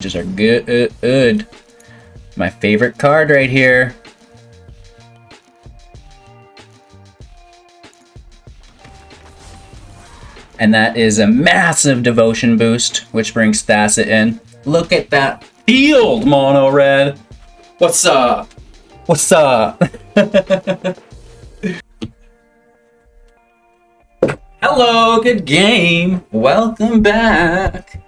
Just are good. My favorite card right here. And that is a massive devotion boost, which brings Thassa in. Look at that field, mono red. What's up? What's up? Hello, good game. Welcome back.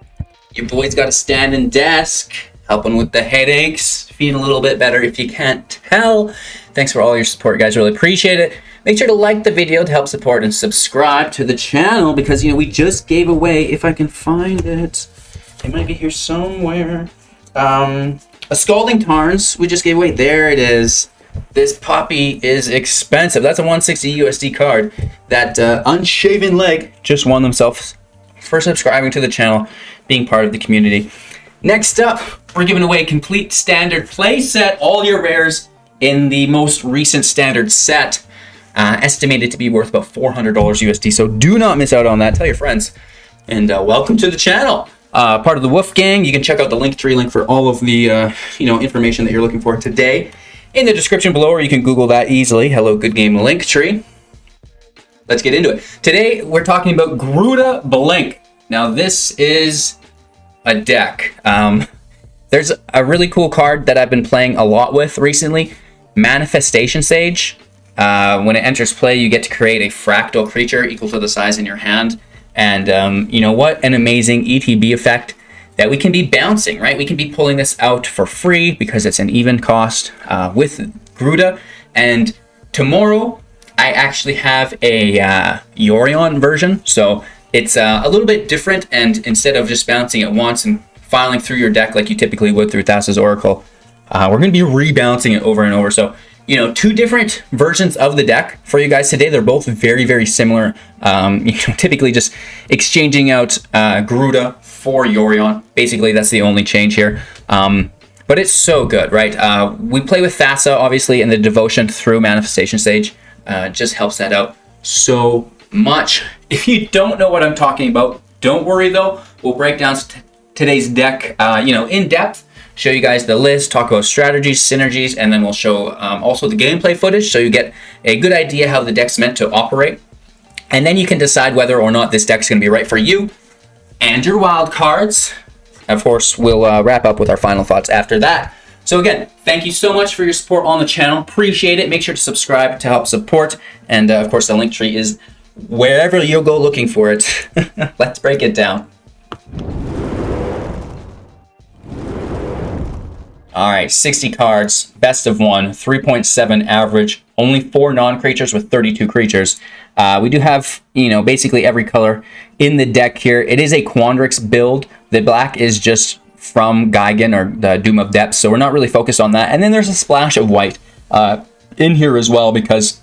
Your boy's got a standing desk, helping with the headaches, feeling a little bit better if you can't tell. Thanks for all your support, guys. Really appreciate it. Make sure to like the video to help support and subscribe to the channel because, you know, we just gave away, if I can find it, it might be here somewhere, a Scalding Tarns we just gave away. There it is. This puppy is expensive. That's a 160 USD card. That Unshaven Leg just won themselves for subscribing to the channel, being part of the community. Next up, we're giving away a complete standard play set, all your rares in the most recent standard set, estimated to be worth about $400 USD. So do not miss out on that. Tell your friends. And welcome to the channel. Part of the Wolf Gang. You can check out the Linktree link for all of the information that you're looking for today in the description below, or you can Google that easily. Hello, good game Linktree. Let's get into it. Today, we're talking about Gyruda Blink. Now, this is a deck. There's a really cool card that I've been playing a lot with recently, Manifestation Sage. When it enters play, you get to create a fractal creature equal to the size in your hand. And you know what? An amazing ETB effect that we can be bouncing, right? We can be pulling this out for free because it's an even cost with Gyruda. And tomorrow, I actually have a Yorion version. So it's a little bit different. And instead of just bouncing it once and filing through your deck like you typically would through Thassa's Oracle, we're going to be rebouncing it over and over. So, you know, two different versions of the deck for you guys today. They're both very, very similar. Typically just exchanging out Gyruda for Yorion. Basically, that's the only change here. But it's so good, right? We play with Thassa, obviously, and the devotion through Manifestation Sage just helps that out so much. If you don't know what I'm talking about, don't worry, though. We'll break down today's deck, in depth. Show you guys the list, talk about strategies, synergies, and then we'll show also the gameplay footage so you get a good idea how the deck's meant to operate. And then you can decide whether or not this deck's going to be right for you and your wild cards. Of course, we'll wrap up with our final thoughts after that. So again, thank you so much for your support on the channel. Appreciate it. Make sure to subscribe to help support. And of course, the link tree is wherever you'll go looking for it. Let's break it down. All right, 60 cards, best of one, 3.7 average, only 4 non-creatures with 32 creatures. We do have, basically every color in the deck here. It is a Quandrix build. The black is just from Gigan or the Doom of Depths, so we're not really focused on that. And then there's a splash of white in here as well because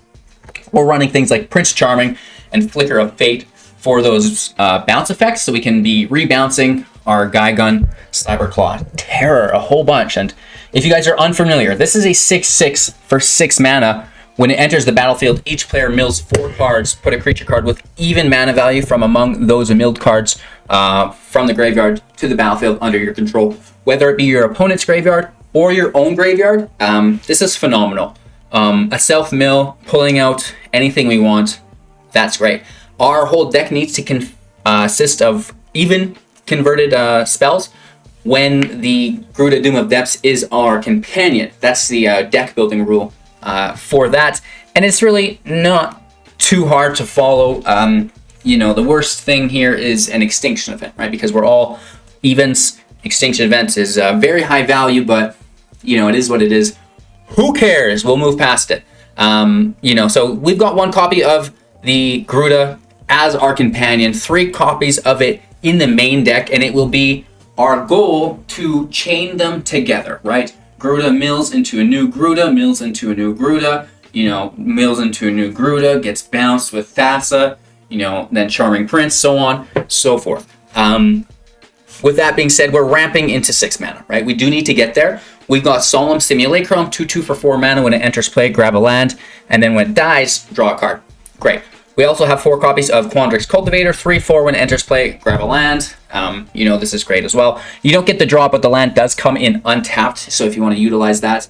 we're running things like Prince Charming and Flicker of Fate for those bounce effects, so we can be rebouncing our Gigan, Cyberclaw, Terror, a whole bunch. And if you guys are unfamiliar, this is a 6/6 for 6 mana. When it enters the battlefield, each player mills 4 cards. Put a creature card with even mana value from among those milled cards from the graveyard to the battlefield under your control, whether it be your opponent's graveyard or your own graveyard. This is phenomenal. A self-mill, pulling out anything we want, that's great. Our whole deck needs to consist of even converted spells when the Gyruda Doom of Depths is our companion. That's the deck building rule for that. And it's really not too hard to follow. The worst thing here is an extinction event, right? Because we're all evens. Extinction events is very high value, but, it is what it is. Who cares? We'll move past it. So we've got 1 copy of the Gyruda as our companion, 3 copies of it in the main deck, and it will be our goal to chain them together, right? Gyruda mills into a new Gyruda, mills into a new Gyruda, mills into a new Gyruda, gets bounced with Thassa, then Charming Prince, so on, so forth. With that being said, we're ramping into 6 mana, right? We do need to get there. We've got Solemn Simulacrum, 2/2 for 4 mana. When it enters play, grab a land, and then when it dies, draw a card. Great. We also have 4 copies of Quandrix Cultivator, 3/4 when it enters play, grab a land. You know, this is great as well. You don't get the draw, but the land does come in untapped, so if you want to utilize that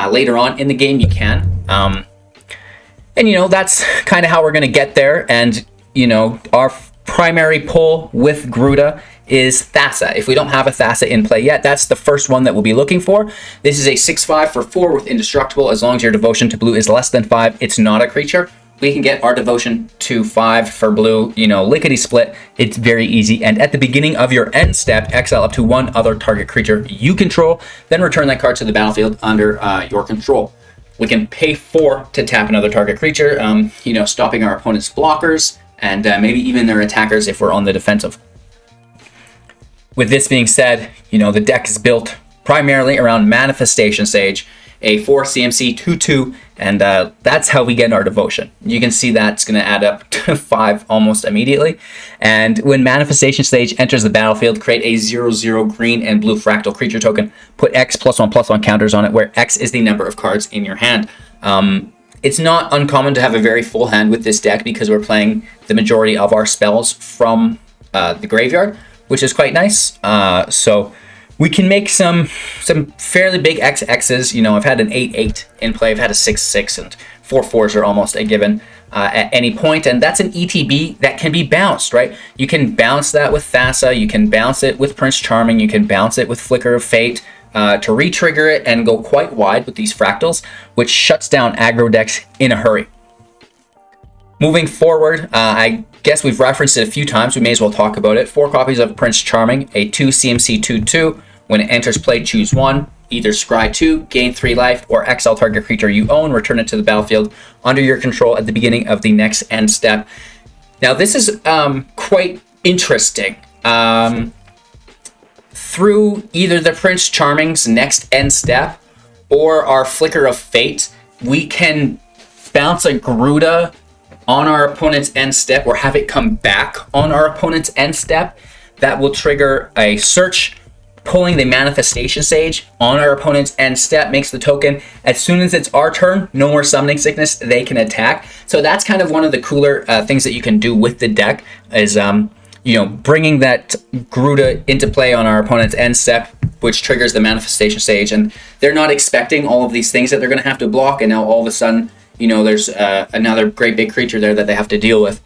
later on in the game, you can. And, you know, that's kind of how we're going to get there. And, you know, our primary pull with Gyruda is Thassa. If we don't have a Thassa in play yet, that's the first one that we'll be looking for. This is a 6/5 for 4 with Indestructible. As long as your devotion to blue is less than 5, it's not a creature. We can get our devotion to 5 for blue, you know, lickety split. It's very easy. And at the beginning of your end step, exile up to 1 other target creature you control, then return that card to the battlefield under your control. We can pay 4 to tap another target creature, you know, stopping our opponent's blockers and maybe even their attackers if we're on the defensive. With this being said, you know, the deck is built primarily around Manifestation Sage, a 4 CMC 2/2, and that's how we get our devotion. You can see that's going to add up to 5 almost immediately. And when Manifestation Sage enters the battlefield, create a 0/0 green and blue fractal creature token. Put X +1/+1 counters on it, where X is the number of cards in your hand. It's not uncommon to have a very full hand with this deck because we're playing the majority of our spells from the graveyard, which is quite nice. So we can make some fairly big XXs. You know, I've had an 8/8 in play. I've had a 6/6, and 4/4s are almost a given at any point. And that's an ETB that can be bounced, right? You can bounce that with Thassa. You can bounce it with Prince Charming. You can bounce it with Flicker of Fate to re-trigger it and go quite wide with these fractals, which shuts down aggro decks in a hurry. Moving forward, I guess we've referenced it a few times. We may as well talk about it. 4 copies of Prince Charming, a 2 CMC 2/2. When it enters play, choose 1. Either scry 2, gain 3 life, or exile target creature you own, return it to the battlefield under your control at the beginning of the next end step. Now, this is quite interesting. Through either the Prince Charming's next end step or our Flicker of Fate, we can bounce a Gyruda on our opponent's end step or have it come back on our opponent's end step. That will trigger a search, pulling the Manifestation Sage on our opponent's end step, makes the token. As soon as it's our turn, no more Summoning Sickness, they can attack. So that's kind of one of the cooler things that you can do with the deck is, you know, bringing that Gyruda into play on our opponent's end step, which triggers the Manifestation Sage. And they're not expecting all of these things that they're going to have to block, and now all of a sudden, you know, there's another great big creature there that they have to deal with.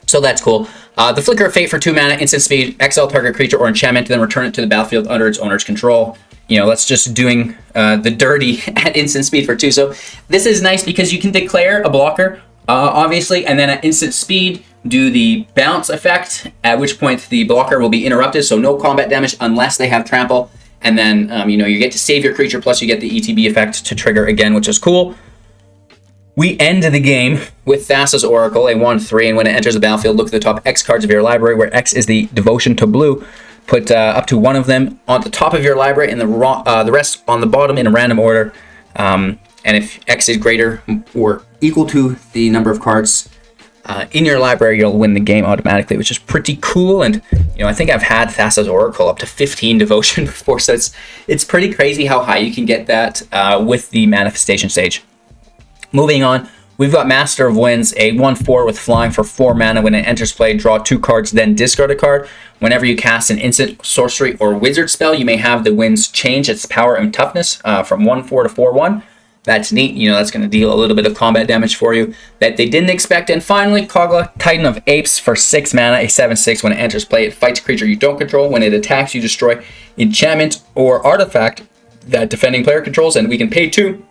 So that's cool. The Flicker of Fate for 2 mana, instant speed, exile target creature or enchantment, then return it to the battlefield under its owner's control. You know, that's just doing the dirty at instant speed for 2. So this is nice because you can declare a blocker, obviously, and then at instant speed, do the bounce effect, at which point the blocker will be interrupted, so no combat damage unless they have trample. And then, you know, you get to save your creature, plus you get the ETB effect to trigger again, which is cool. We end the game with Thassa's Oracle, a 1/3, and when it enters the battlefield, look at the top X cards of your library, where X is the devotion to blue. Put up to 1 of them on the top of your library, and the rest on the bottom in a random order. And if X is greater or equal to the number of cards in your library, you'll win the game automatically, which is pretty cool. And, you know, I think I've had Thassa's Oracle up to 15 devotion before, so it's pretty crazy how high you can get that with the Manifestation Sage. Moving on, we've got Master of Winds, a 1/4 with flying for 4 mana. When it enters play, draw 2 cards, then discard a card. Whenever you cast an instant, sorcery, or wizard spell, you may have the winds change its power and toughness from 1/4 to 4/1. That's neat. You know, that's going to deal a little bit of combat damage for you that they didn't expect. And finally, Kogla, Titan of Apes for 6 mana, a 7/6. When it enters play, it fights a creature you don't control. When it attacks, you destroy enchantment or artifact that defending player controls, and we can pay 2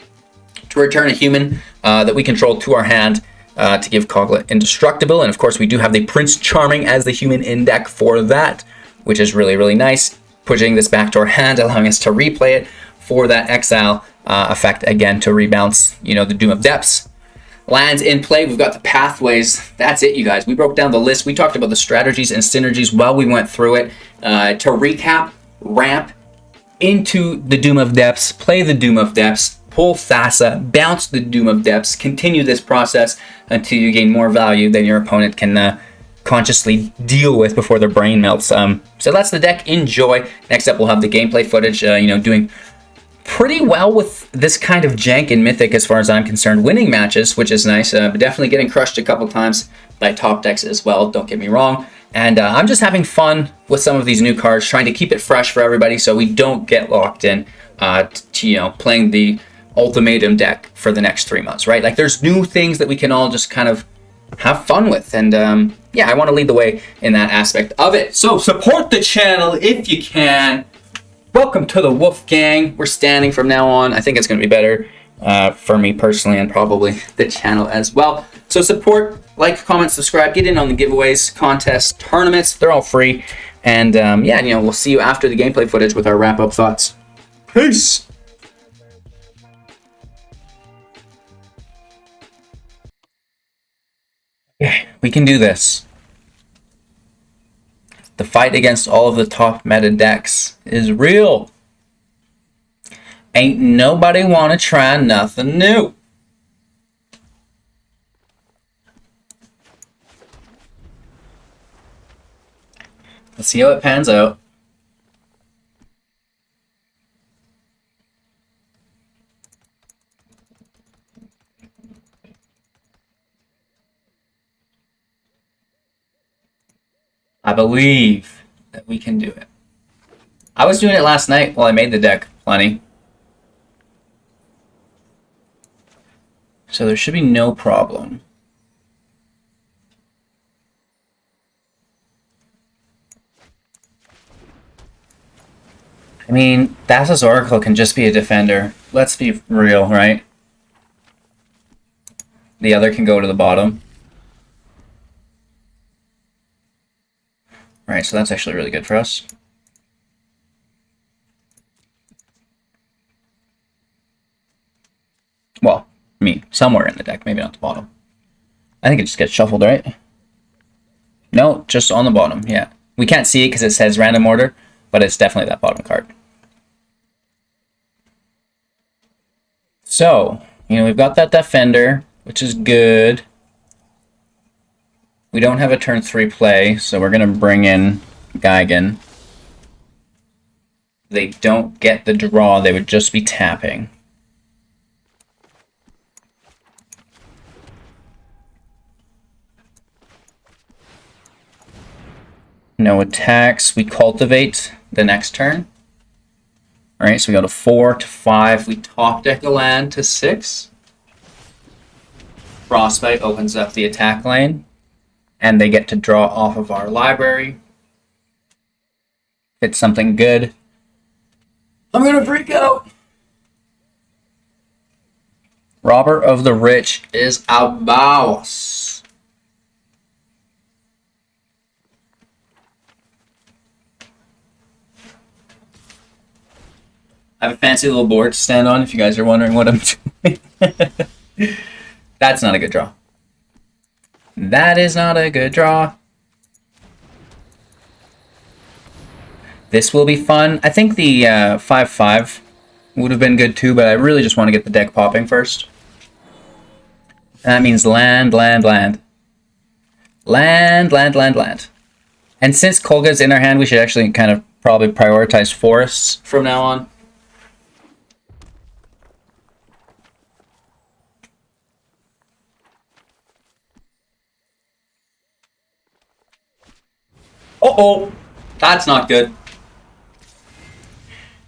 to return a human that we control to our hand to give Kogla indestructible. And of course, we do have the Prince Charming as the human in deck for that, which is really, really nice. Pushing this back to our hand, allowing us to replay it for that exile effect again to rebounce, you know, the Doom of Depths. Lands in play, we've got the pathways. That's it, you guys. We broke down the list. We talked about the strategies and synergies while we went through it. To recap, ramp into the Doom of Depths, play the Doom of Depths, pull Thassa, bounce the Doom of Depths, continue this process until you gain more value than your opponent can consciously deal with before their brain melts. So that's the deck. Enjoy. Next up, we'll have the gameplay footage, you know, doing pretty well with this kind of jank in Mythic as far as I'm concerned, winning matches, which is nice, but definitely getting crushed a couple times by top decks as well, don't get me wrong. And I'm just having fun with some of these new cards, trying to keep it fresh for everybody so we don't get locked in to, you know, playing the ultimatum deck for the next 3 months, right? Like, there's new things that we can all just kind of have fun with. And yeah, I want to lead the way in that aspect of it. So support the channel if you can. Welcome to the Wolf Gang. We're standing from now on. I think it's going to be better for me personally and probably the channel as well. So support, like, comment, subscribe, get in on the giveaways, contests, tournaments. They're all free. And yeah, you know, we'll see you after the gameplay footage with our wrap-up thoughts. Peace. Yeah, we can do this. The fight against all of the top meta decks is real. Ain't nobody wanna try nothing new. Let's see how it pans out. I believe that we can do it. I was doing it last night while I made the deck plenty. So there should be no problem. I mean, Thassa's Oracle can just be a defender. Let's be real, right? The other can go to the bottom. Right, so that's actually really good for us. Well, I mean, somewhere in the deck, maybe not the bottom. I think it just gets shuffled, right? No, just on the bottom, yeah. We can't see it because it says random order, but it's definitely that bottom card. So, you know, we've got that defender, which is good. We don't have a turn 3 play, so we're going to bring in Gigan. They don't get the draw, they would just be tapping. No attacks, we cultivate the next turn. Alright, so we go to 4 to 5, we top deck a land to 6. Frostbite opens up the attack lane. And they get to draw off of our library. It's something good. I'm gonna freak out. Robber of the Rich is a boss. I have a fancy little board to stand on if you guys are wondering what I'm doing. That's not a good draw. That is not a good draw. This will be fun. I think the 5/5 would have been good too, but I really just want to get the deck popping first. And that means land, land, land. Land, land, land, land. And since Kogla's in our hand, we should actually kind of probably prioritize forests from now on. Uh-oh, that's not good.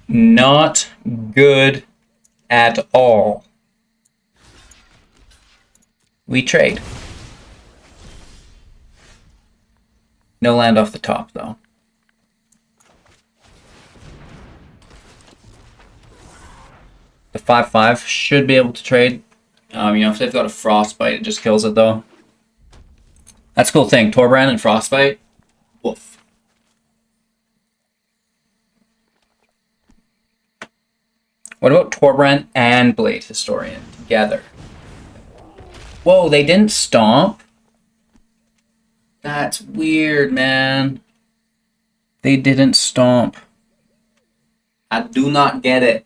Not good at all. We trade. No land off the top, though. The 5/5 should be able to trade. You know, if they've got a Frostbite, it just kills it, though. That's a cool thing. Torbrand and Frostbite. Woof. What about Torbrand and Blade Historian together? Whoa, they didn't stomp? That's weird, man. They didn't stomp. I do not get it.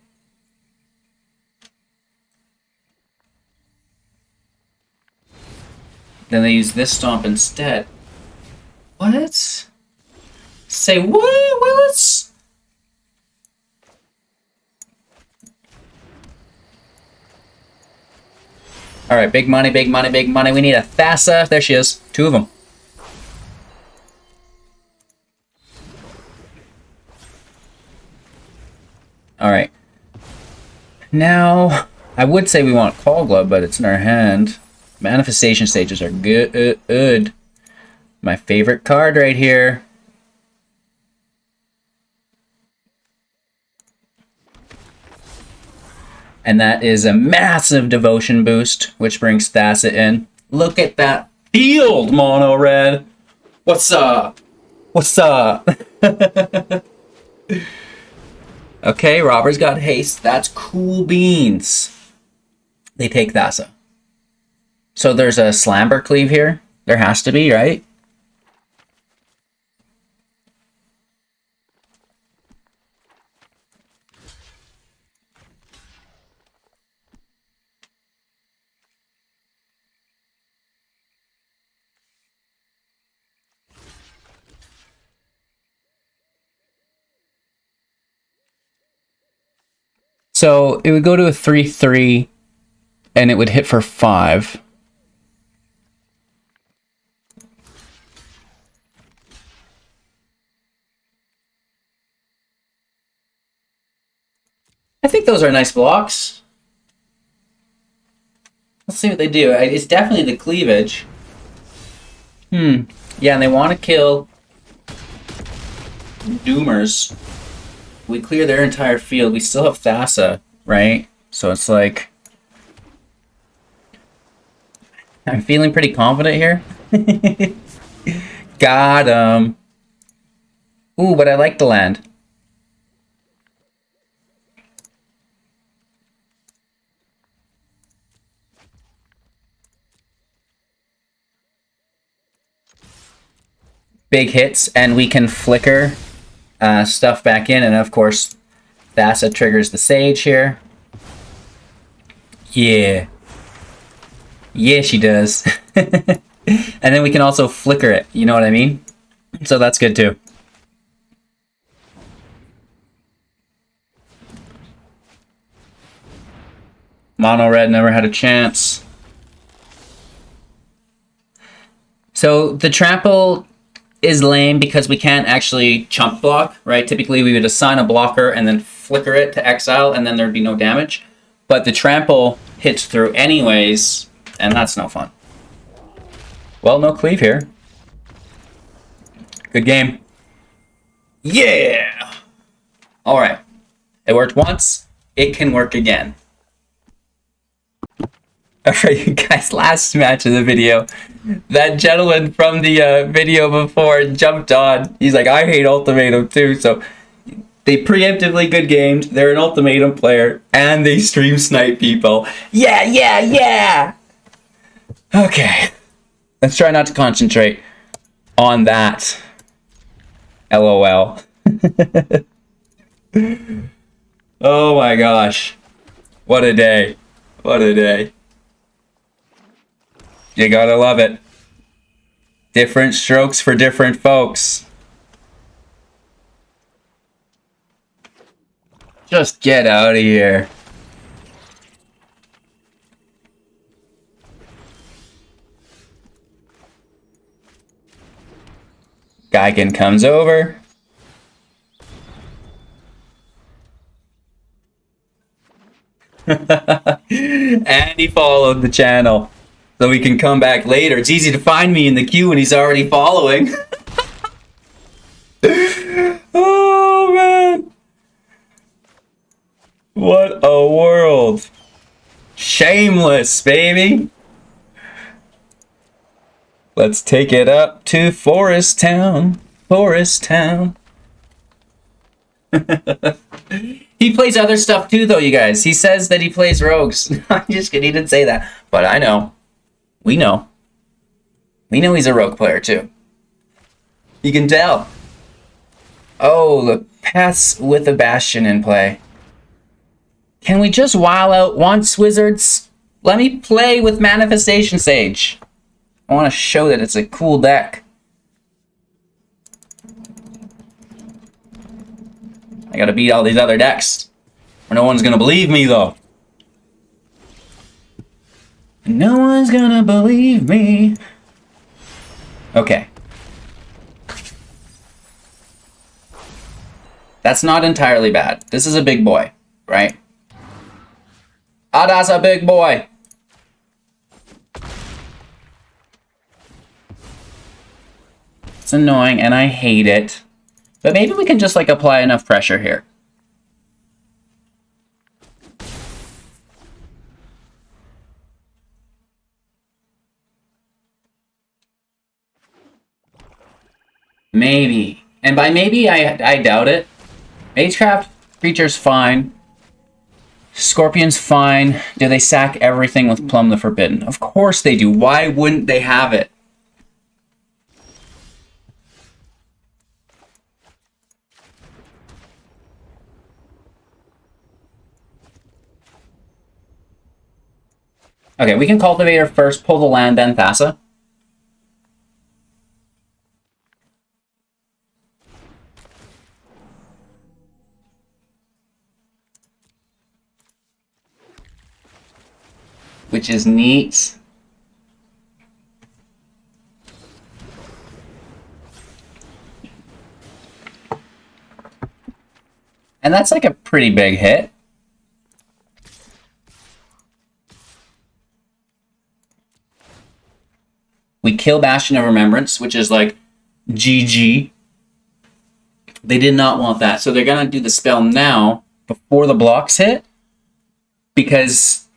Then they use this stomp instead. What? Say what, Willis? Alright, big money, big money, big money. We need a Thassa. There she is. 2 of them. Alright. Now, I would say we want Kogla, but it's in our hand. Manifestation stages are good. My favorite card right here. And that is a massive devotion boost, which brings Thassa in. Look at that field, mono red. What's up? What's up? Okay, Robert's got haste. That's cool beans. They take Thassa. So there's a Slamber Cleave here. There has to be, right? So it would go to a 3/3, and it would hit for 5. I think those are nice blocks. Let's see what they do. It's definitely the cleavage. Yeah, and they want to kill Doomers. We clear their entire field. We still have Thassa, right? So it's like... I'm feeling pretty confident here. Got him. Ooh, but I like the land. Big hits, and we can flicker stuff back in, and of course Thassa triggers the Sage here. Yeah she does. And then we can also flicker it, you know what I mean? So that's good too. Mono red never had a chance. So the trample is lame because we can't actually chump block, right? Typically we would assign a blocker and then flicker it to exile, and then there'd be no damage. But the trample hits through anyways, and that's no fun. Well, no cleave here. Good game. Yeah! Alright. It worked once, it can work again. Alright, you guys, last match of the video. That gentleman from the video before jumped on. He's like, I hate Ultimatum too, so they preemptively good gamed, they're an Ultimatum player, and they stream snipe people. Yeah! Okay. Let's try not to concentrate on that. LOL. Oh my gosh. What a day. What a day. You gotta love it. Different strokes for different folks. Just get out of here. Geigen comes over. And he followed the channel. So we can come back later. It's easy to find me in the queue when he's already following. Oh, man. What a world. Shameless, baby. Let's take it up to Forest Town. Forest Town. He plays other stuff too, though, you guys. He says that he plays rogues. I'm just kidding. He didn't say that. But I know. We know. We know he's a rogue player, too. You can tell. Oh, the Paths with a Bastion in play. Can we just while out once, Wizards? Let me play with Manifestation Sage. I want to show that it's a cool deck. I gotta beat all these other decks. Or no one's gonna believe me, though. No one's gonna believe me. Okay. That's not entirely bad. This is a big boy, right? Ah, that's a big boy. It's annoying and I hate it. But maybe we can just like apply enough pressure here. Maybe. And by maybe, I doubt it. Magecraft creature's fine. Scorpion's fine. Do they sack everything with Plumb the Forbidden? Of course they do. Why wouldn't they have it? Okay, we can Cultivator first, pull the land, then Thassa. Which is neat. And that's like a pretty big hit. We kill Bastion of Remembrance, which is like GG. They did not want that. So they're going to do the spell now before the blocks hit. Because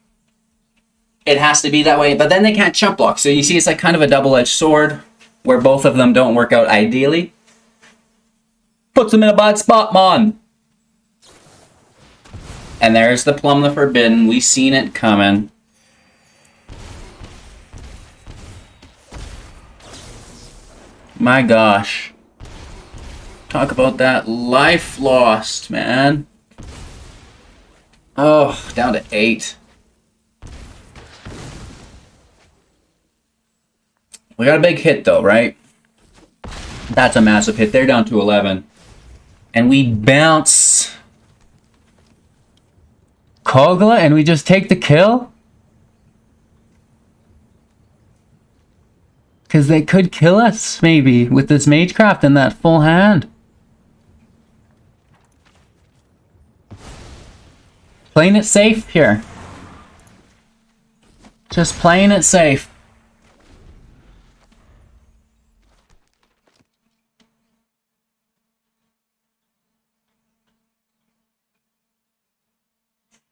it has to be that way. But then they can't chump block. So you see it's like kind of a double-edged sword where both of them don't work out ideally. Puts them in a bad spot, man. And there's the Plumb the Forbidden. We've seen it coming. My gosh. Talk about that life lost, man. Oh, down to 8. We got a big hit though, right? That's a massive hit. They're down to 11. And we bounce Kogla and we just take the kill? Because they could kill us, maybe, with this Magecraft and that full hand. Playing it safe here. Just playing it safe.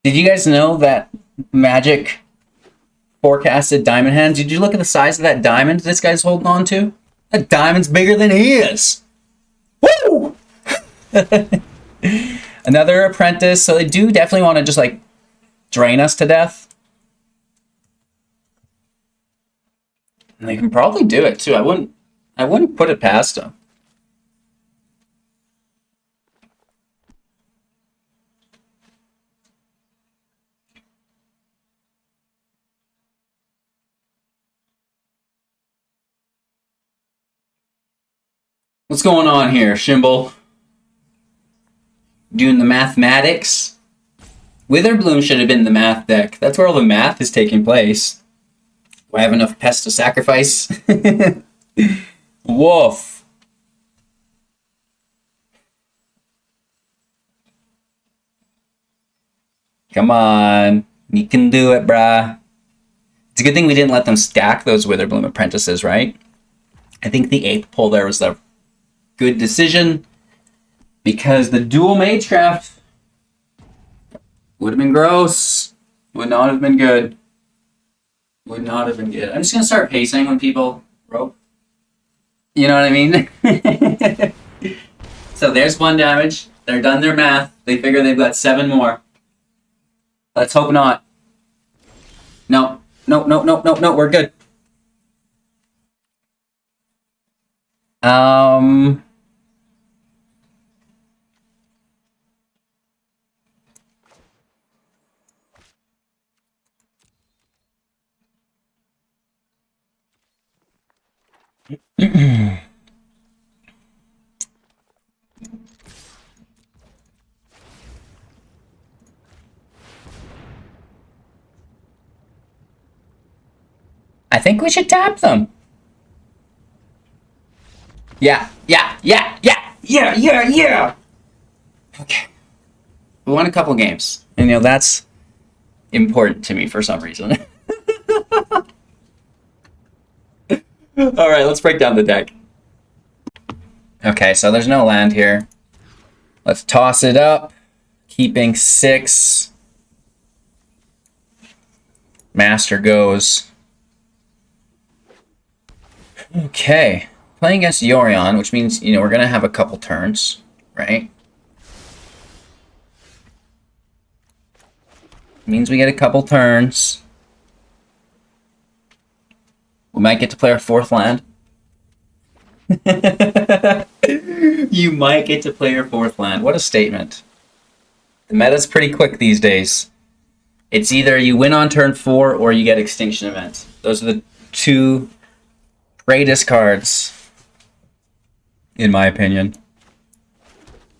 Did you guys know that Magic forecasted diamond hands? Did you look at the size of that diamond this guy's holding on to? That diamond's bigger than he is. Woo! Another apprentice. So they do definitely want to just like drain us to death. And they can probably do it too. I wouldn't put it past them. What's going on here, Shimble? Doing the mathematics? Witherbloom should have been the math deck. That's where all the math is taking place. Do I have enough pests to sacrifice? Woof. Come on. You can do it, brah. It's a good thing we didn't let them stack those Witherbloom apprentices, right? I think the Ape pull there was the good decision. Because the dual Magecraft would have been gross. Would not have been good. Would not have been good. I'm just going to start pacing when people rope. You know what I mean? So there's 1 damage. They're done their math. They figure they've got 7 more. Let's hope not. No. No, no, no, no, no. We're good. I think we should tap them. Yeah. Okay. We won a couple games. And, you know, that's important to me for some reason. Alright, let's break down the deck. Okay, so there's no land here. Let's toss it up. Keeping 6. Master goes. Okay. Playing against Yorion, which means, you know, we're going to have a couple turns, right? Means we get a couple turns. We might get to play our 4th land. You might get to play your 4th land. What a statement. The meta's pretty quick these days. It's either you win on turn 4 or you get Extinction Event. Those are the 2 greatest cards, in my opinion.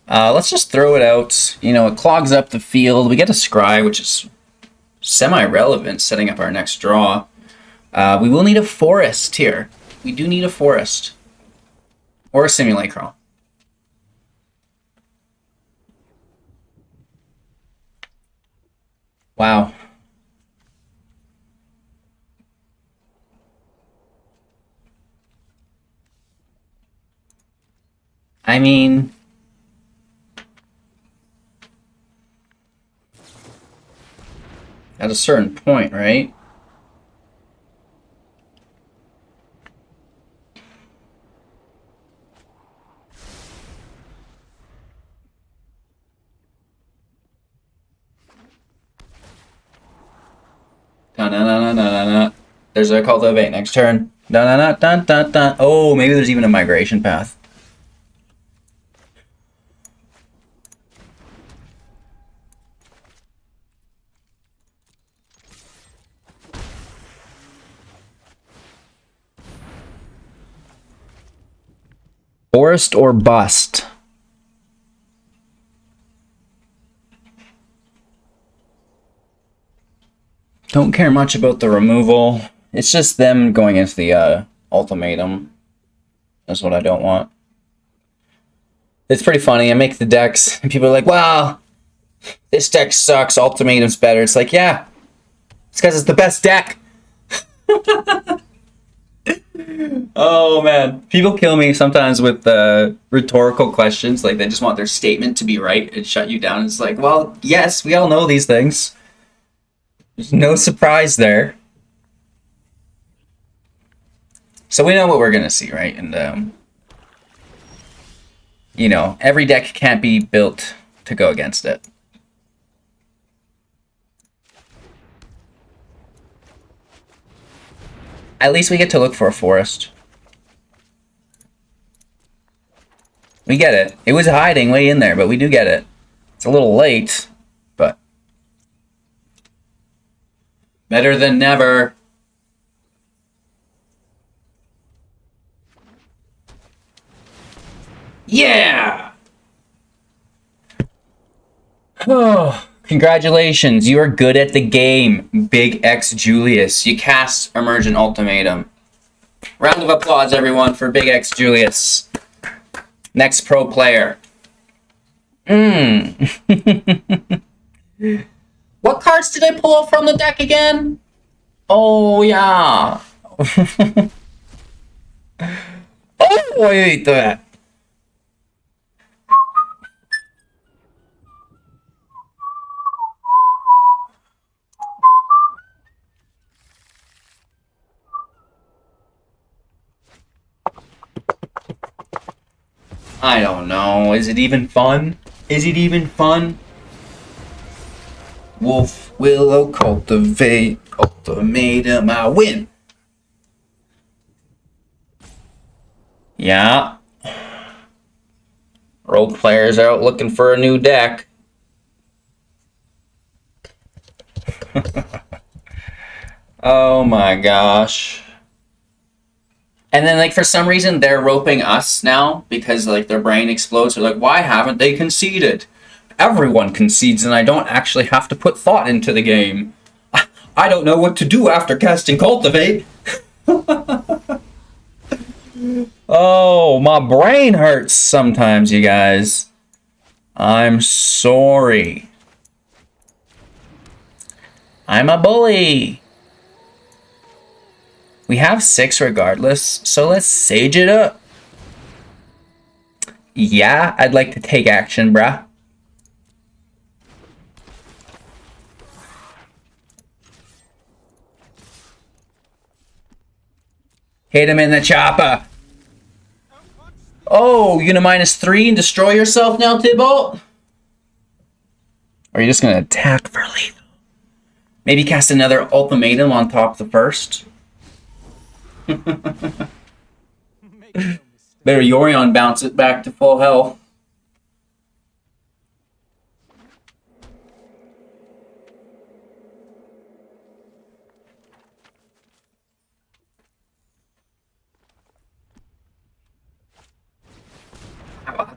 Let's just throw it out. You know, it clogs up the field. We get a Scry, which is semi-relevant, setting up our next draw. We will need a forest here. We do need a forest. Or a Simulacrum. Wow. I mean, at a certain point, right? There's a Cultivate next turn. Oh, maybe there's even a Migration Path. Forest or bust? Don't care much about the removal. It's just them going into the ultimatum. That's what I don't want. It's pretty funny. I make the decks, and people are like, wow, this deck sucks. Ultimatum's better. It's like, yeah, it's because it's the best deck. Oh, man. People kill me sometimes with rhetorical questions. Like, they just want their statement to be right and shut you down. It's like, well, yes, we all know these things. There's no surprise there. So we know what we're going to see, right? And, you know, every deck can't be built to go against it. At least we get to look for a forest. We get it. It was hiding way in there, but we do get it. It's a little late, but better than never. Yeah! Oh, congratulations. You are good at the game, Big X Julius. You cast Emergent Ultimatum. Round of applause, everyone, for Big X Julius. Next pro player. What cards did I pull from the deck again? Oh, yeah. Oh, I hate that. I don't know. Is it even fun? Is it even fun? Wolf Willow Cultivate Ultimatum. I win. Yeah. Rogue players out looking for a new deck. Oh my gosh. And then, like, for some reason, they're roping us now because, like, their brain explodes. They're like, why haven't they conceded? Everyone concedes, and I don't actually have to put thought into the game. I don't know what to do after casting Cultivate. Oh, my brain hurts sometimes, you guys. I'm sorry. I'm a bully. We have 6 regardless, so let's sage it up. Yeah, I'd like to take action, bruh. Hit him in the chopper. Oh, you're gonna -3 and destroy yourself now, Tybalt? Or are you just gonna attack for lethal? Maybe cast another ultimatum on top of the first? Better Yorion bounce it back to full health.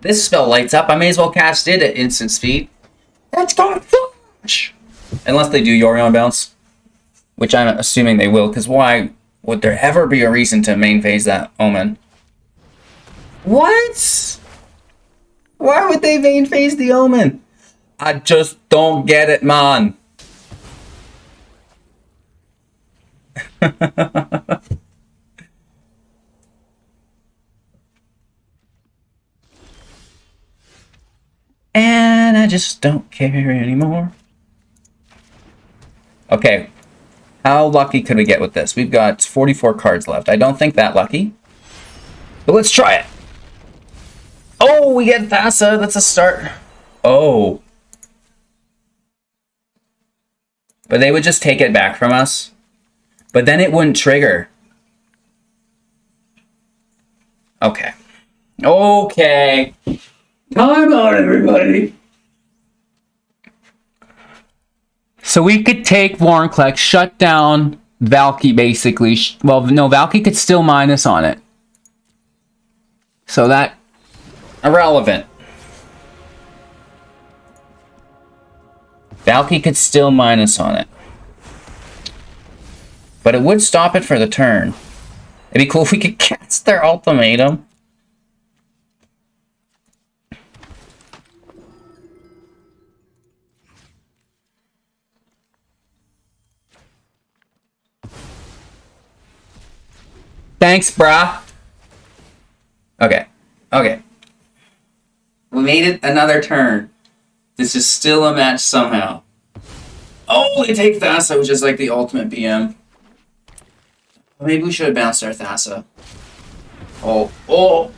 This spell lights up. I may as well cast it at instant speed. That's got flash! Unless they do Yorion bounce. Which I'm assuming they will, because why would there ever be a reason to main phase that Omen? What? Why would they main phase the Omen? I just don't get it, man. And I just don't care anymore. Okay. How lucky could we get with this? We've got 44 cards left. I don't think that lucky. But let's try it. Oh, we get Thassa. That's a start. Oh. But they would just take it back from us. But then it wouldn't trigger. Okay. Okay. Time out, everybody. So we could take Warnclexx, shut down Valky, basically. Well, no, Valky could still minus on it. So that... irrelevant. Valky could still minus on it. But it would stop it for the turn. It'd be cool if we could cast their ultimatum. Thanks, brah. Okay. Okay. We made it another turn. This is still a match somehow. Oh, they take Thassa, which is like the ultimate BM. Maybe we should have bounced our Thassa. Oh, oh!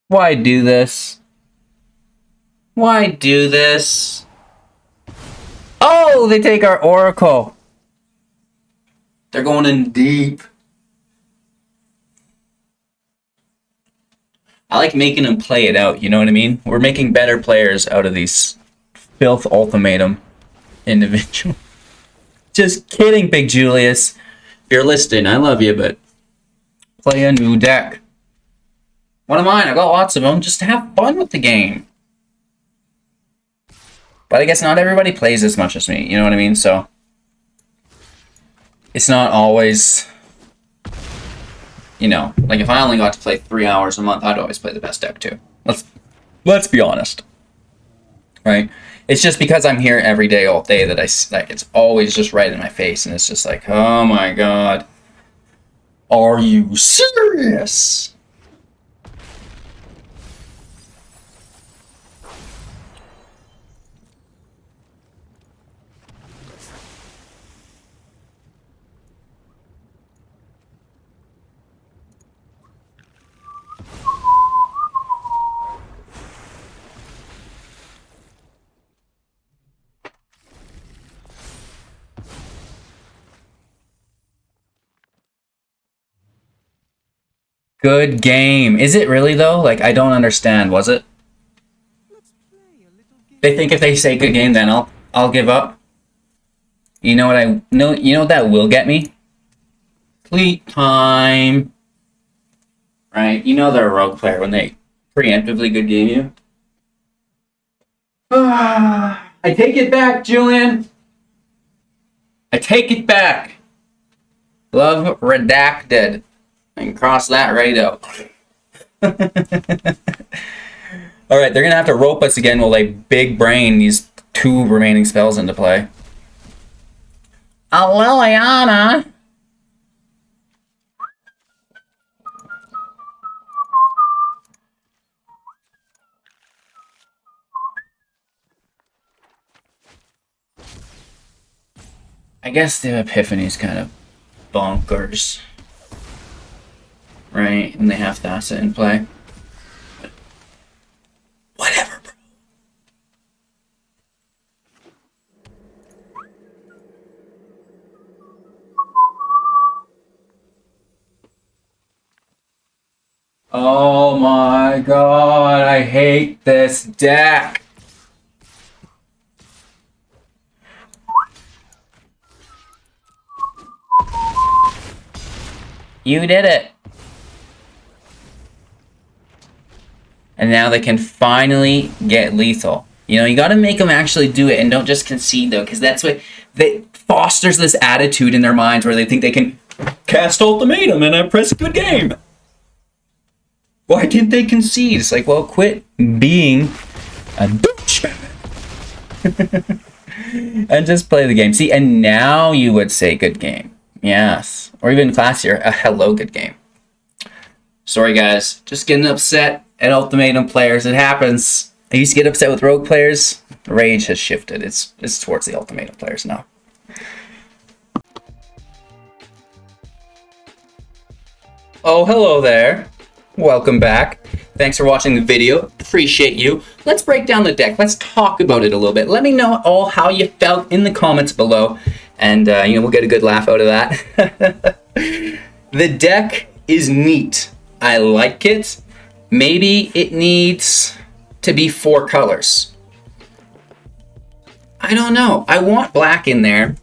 Why do this? Why do this? Oh, they take our Oracle. They're going in deep. I like making them play it out, you know what I mean? We're making better players out of these filth ultimatum individuals. Just kidding, Big Julius. If you're listening, I love you, but play a new deck. One of mine, I've got lots of them. Just have fun with the game. But I guess not everybody plays as much as me, you know what I mean? So it's not always, you know, like if I only got to play 3 hours a month, I'd always play the best deck too. Let's be honest. Right? It's just because I'm here every day, all day, that like it's always just right in my face, and it's just like, oh my god. Are you serious? Good game. Is it really, though? Like, I don't understand. Was it? They think if they say good game, then I'll give up? You know what you know what that will get me? Fleet time. Right? You know they're a rogue player when they preemptively good game you. I take it back, Julian. I take it back. Love redacted. I can cross that right out. Alright, they're gonna have to rope us again while they big brain these 2 remaining spells into play. Liliana! I guess the Epiphany's kind of bonkers. Right? And they have Thassa in play. Whatever, bro. Oh my god, I hate this deck. You did it. And now they can finally get lethal. You know, you got to make them actually do it and don't just concede, though, because that's what that fosters this attitude in their minds where they think they can cast ultimatum and press a good game. Why didn't they concede? It's like, well, quit being a douchebag and just play the game. See, and now you would say good game. Yes. Or even classier, a hello good game. Sorry, guys. Just getting upset at ultimatum players. It happens. I used to get upset with rogue players. The rage has shifted. It's towards the ultimatum players now. Oh, hello there. Welcome back. Thanks for watching the video. Appreciate you. Let's break down the deck. Let's talk about it a little bit. Let me know all how you felt in the comments below. And, you know, we'll get a good laugh out of that. The deck is neat. I like it. Maybe it needs to be 4 colors. I don't know. I want black in there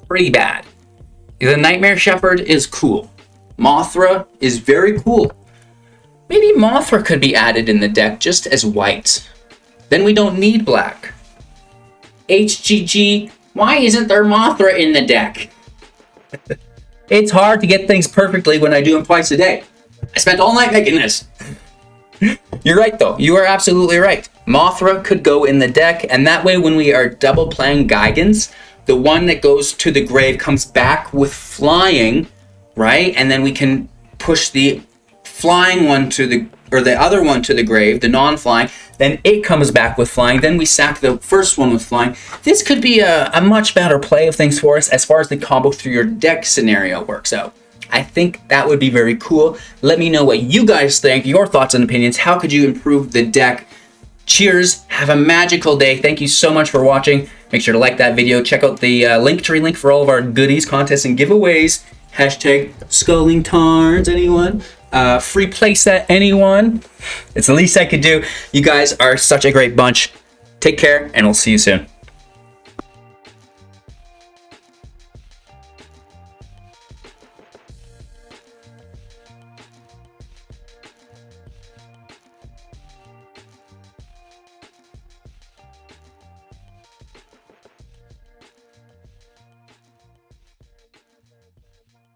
pretty bad. The Nightmare Shepherd is cool. Mothra is very cool. Maybe Mothra could be added in the deck just as white. Then we don't need black. HGG, why isn't there Mothra in the deck? It's hard to get things perfectly when I do them twice a day. I spent all night making this. You're right, though. You are absolutely right. Mothra could go in the deck, and that way when we are double playing Gigans, the one that goes to the grave comes back with flying, right? And then we can push the flying one to the, or the other one to the grave, the non-flying, then it comes back with flying, then we sack the first one with flying. This could be a much better play of things for us as far as the combo through your deck scenario works out. I think that would be very cool. Let me know what you guys think, your thoughts and opinions. How could you improve the deck? Cheers, have a magical day. Thank you so much for watching. Make sure to like that video. Check out the Linktree link for all of our goodies, contests, and giveaways. Hashtag Sculling Tarns, anyone? Free playset, anyone? It's the least I could do. You guys are such a great bunch. Take care, and we'll see you soon.